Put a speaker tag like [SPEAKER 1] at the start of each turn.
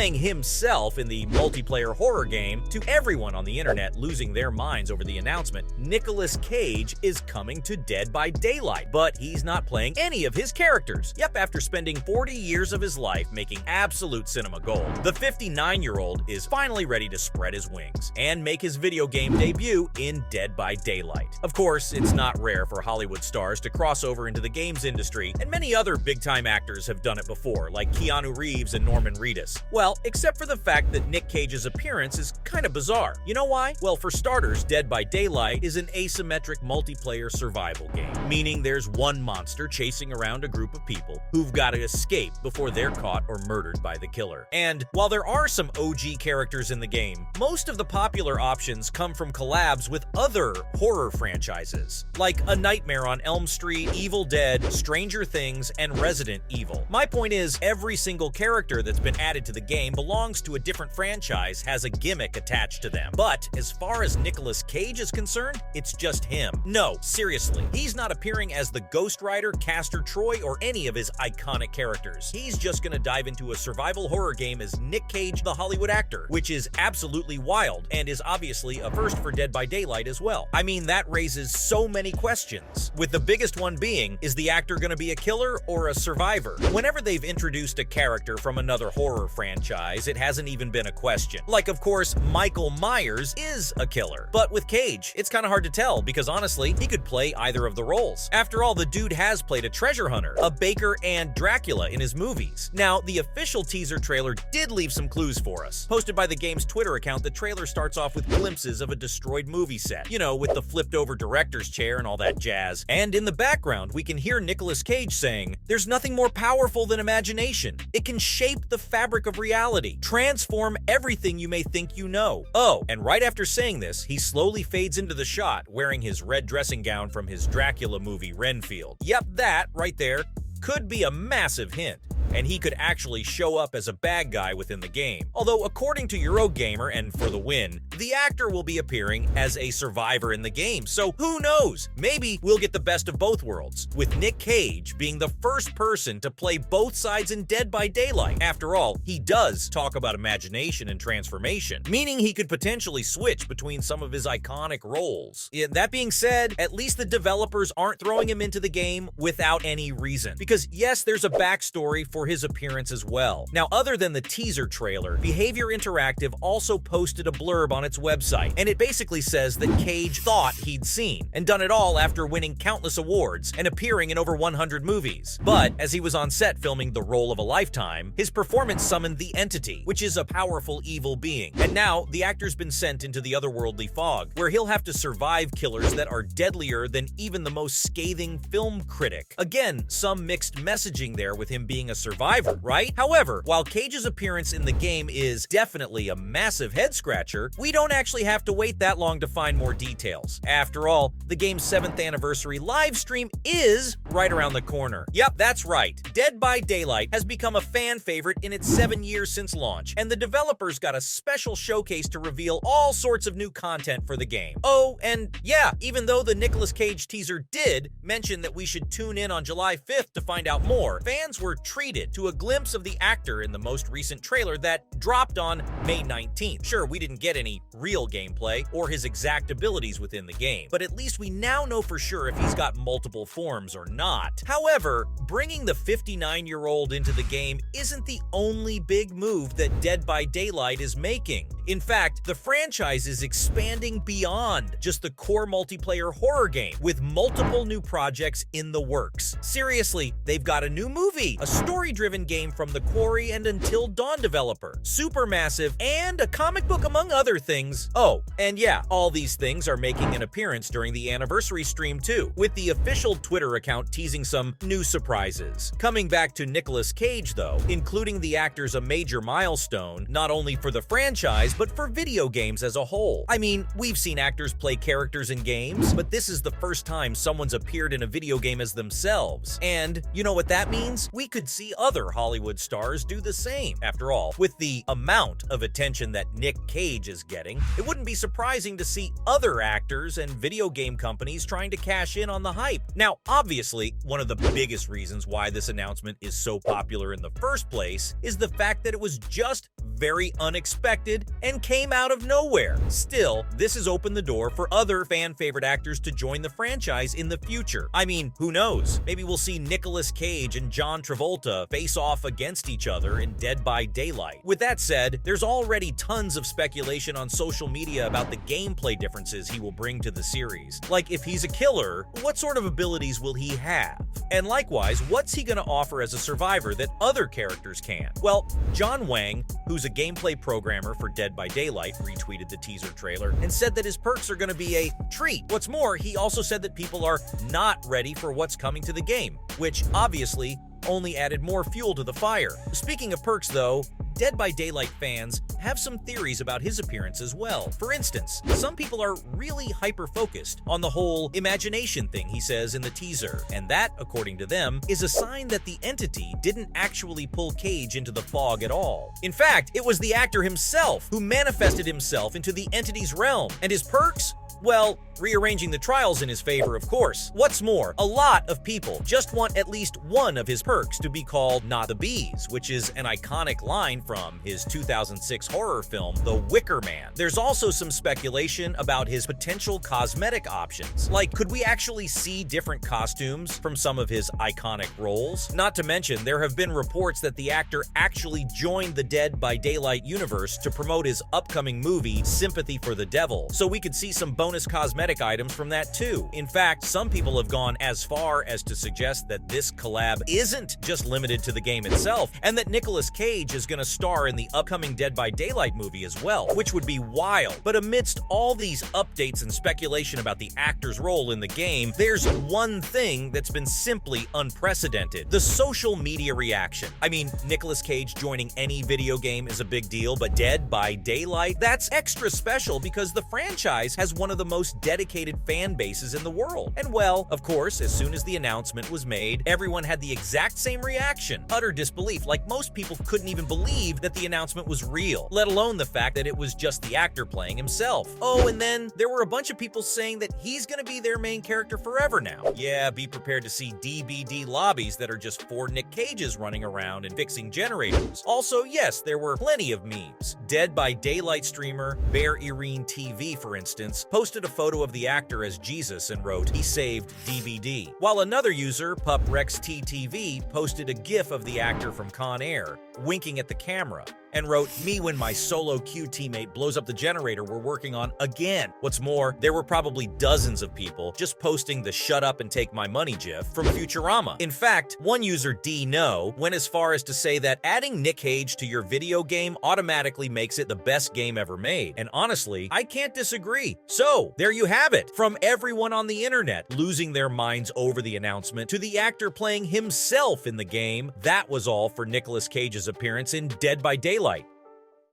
[SPEAKER 1] playing himself in the multiplayer horror game, to everyone on the internet losing their minds over the announcement, Nicolas Cage is coming to Dead by Daylight, but he's not playing any of his characters. Yep, after spending 40 years of his life making absolute cinema gold, the 59-year-old is finally ready to spread his wings and make his video game debut in Dead by Daylight. Of course, it's not rare for Hollywood stars to cross over into the games industry, and many other big-time actors have done it before, like Keanu Reeves and Norman Reedus. Well, except for the fact that Nick Cage's appearance is kind of bizarre. You know why? Well, for starters, Dead by Daylight is an asymmetric multiplayer survival game, meaning there's one monster chasing around a group of people who've got to escape before they're caught or murdered by the killer. And while there are some OG characters in the game, most of the popular options come from collabs with other horror franchises, like A Nightmare on Elm Street, Evil Dead, Stranger Things, and Resident Evil. My point is, every single character that's been added to the game belongs to a different franchise, has a gimmick attached to them. But as far as Nicolas Cage is concerned, it's just him. No, seriously, he's not appearing as the Ghost Rider, Castor Troy, or any of his iconic characters. He's just gonna dive into a survival horror game as Nick Cage, the Hollywood actor, which is absolutely wild and is obviously a first for Dead by Daylight as well. I mean, that raises so many questions, with the biggest one being, is the actor gonna be a killer or a survivor? Whenever they've introduced a character from another horror franchise, it hasn't even been a question. Like, of course, Michael Myers is a killer. But with Cage, it's kind of hard to tell, because honestly, he could play either of the roles. After all, the dude has played a treasure hunter, a baker, and Dracula in his movies. Now, the official teaser trailer did leave some clues for us. Posted by the game's Twitter account, the trailer starts off with glimpses of a destroyed movie set, you know, with the flipped over director's chair and all that jazz. And in the background, we can hear Nicolas Cage saying, "There's nothing more powerful than imagination. It can shape the fabric of reality, transform everything you may think you know." Oh, and right after saying this, he slowly fades into the shot wearing his red dressing gown from his Dracula movie Renfield. Yep, that right there could be a massive hint, and he could actually show up as a bad guy within the game. Although, according to Eurogamer and For the Win, the actor will be appearing as a survivor in the game, so who knows? Maybe we'll get the best of both worlds, with Nick Cage being the first person to play both sides in Dead by Daylight. After all, he does talk about imagination and transformation, meaning he could potentially switch between some of his iconic roles. That being said, at least the developers aren't throwing him into the game without any reason, because yes, there's a backstory for his appearance as well. Now, other than the teaser trailer, Behavior Interactive also posted a blurb on its website, and it basically says that Cage thought he'd seen, and done it all after winning countless awards and appearing in over 100 movies. But as he was on set filming The Role of a Lifetime, his performance summoned the Entity, which is a powerful evil being. And now, the actor's been sent into the otherworldly fog, where he'll have to survive killers that are deadlier than even the most scathing film critic. Again, some mixed messaging there with him being a survivor, right? However, while Cage's appearance in the game is definitely a massive head-scratcher, we don't actually have to wait that long to find more details. After all, the game's 7th anniversary live stream is right around the corner. Yep, that's right. Dead by Daylight has become a fan favorite in its 7 years since launch, and the developers got a special showcase to reveal all sorts of new content for the game. Oh, and yeah, even though the Nicolas Cage teaser did mention that we should tune in on July 5th to find out more, fans were treated to a glimpse of the actor in the most recent trailer that dropped on May 19th. Sure, we didn't get any real gameplay or his exact abilities within the game, but at least we now know for sure if he's got multiple forms or not. However, bringing the 59-year-old into the game isn't the only big move that Dead by Daylight is making. In fact, the franchise is expanding beyond just the core multiplayer horror game, with multiple new projects in the works. Seriously, they've got a new movie, a story-driven game from the Quarry and Until Dawn developer, Supermassive, and a comic book, among other things. Oh, and yeah, all these things are making an appearance during the anniversary stream too, with the official Twitter account teasing some new surprises. Coming back to Nicolas Cage though, including the actor's a major milestone, not only for the franchise, but for video games as a whole. I mean, we've seen actors play characters in games, but this is the first time someone's appeared in a video game as themselves. And you know what that means? We could see other Hollywood stars do the same. After all, with the amount of attention that Nick Cage is getting, it wouldn't be surprising to see other actors and video game companies trying to cash in on the hype. Now, obviously, one of the biggest reasons why this announcement is so popular in the first place is the fact that it was just very unexpected and came out of nowhere. Still, this has opened the door for other fan-favorite actors to join the franchise in the future. I mean, who knows? Maybe we'll see Nicolas Cage and John Travolta face off against each other in Dead by Daylight. With that said, there's already tons of speculation on social media about the gameplay differences he will bring to the series. Like, if he's a killer, what sort of abilities will he have? And likewise, what's he gonna offer as a survivor that other characters can? Well, John Wang, who's a gameplay programmer for Dead by Daylight, retweeted the teaser trailer and said that his perks are gonna be a treat. What's more, he also said that people are not ready for what's coming to the game, which obviously only added more fuel to the fire. Speaking of perks though, Dead by Daylight fans have some theories about his appearance as well. For instance, some people are really hyper-focused on the whole imagination thing he says in the teaser, and that, according to them, is a sign that the entity didn't actually pull Cage into the fog at all. In fact, it was the actor himself who manifested himself into the entity's realm, and his perks? Well, rearranging the trials in his favor, of course. What's more, a lot of people just want at least one of his perks to be called Not the Bees, which is an iconic line from his 2006 horror film, The Wicker Man. There's also some speculation about his potential cosmetic options. Like, could we actually see different costumes from some of his iconic roles? Not to mention, there have been reports that the actor actually joined the Dead by Daylight universe to promote his upcoming movie, Sympathy for the Devil, so we could see some bonus cosmetic items from that too. In fact, some people have gone as far as to suggest that this collab isn't just limited to the game itself, and that Nicolas Cage is gonna star in the upcoming Dead by Daylight movie as well, which would be wild. But amidst all these updates and speculation about the actor's role in the game, there's one thing that's been simply unprecedented: the social media reaction. I mean, Nicolas Cage joining any video game is a big deal, but Dead by Daylight, that's extra special because the franchise has one of the most dedicated fan bases in the world. And well, of course, as soon as the announcement was made, everyone had the exact same reaction: utter disbelief. Like, most people couldn't even believe that the announcement was real, let alone the fact that it was just the actor playing himself. Oh, and then there were a bunch of people saying that he's gonna be their main character forever now. Yeah, be prepared to see DBD lobbies that are just 4 Nick Cages running around and fixing generators. Also, yes, there were plenty of memes. Dead by Daylight streamer Bear Irene TV, for instance, posted a photo of the actor as Jesus and wrote, "He saved DBD." While another user, PupRexTTV, posted a gif of the actor from Con Air, winking at the camera, and wrote, "Me when my solo queue teammate blows up the generator we're working on again." What's more, there were probably dozens of people just posting the "shut up and take my money" gif from Futurama. In fact, one user, D-No, went as far as to say that adding Nick Cage to your video game automatically makes it the best game ever made. And honestly, I can't disagree. So, there you have it. From everyone on the internet losing their minds over the announcement to the actor playing himself in the game, that was all for Nicolas Cage's appearance in Dead by Daylight.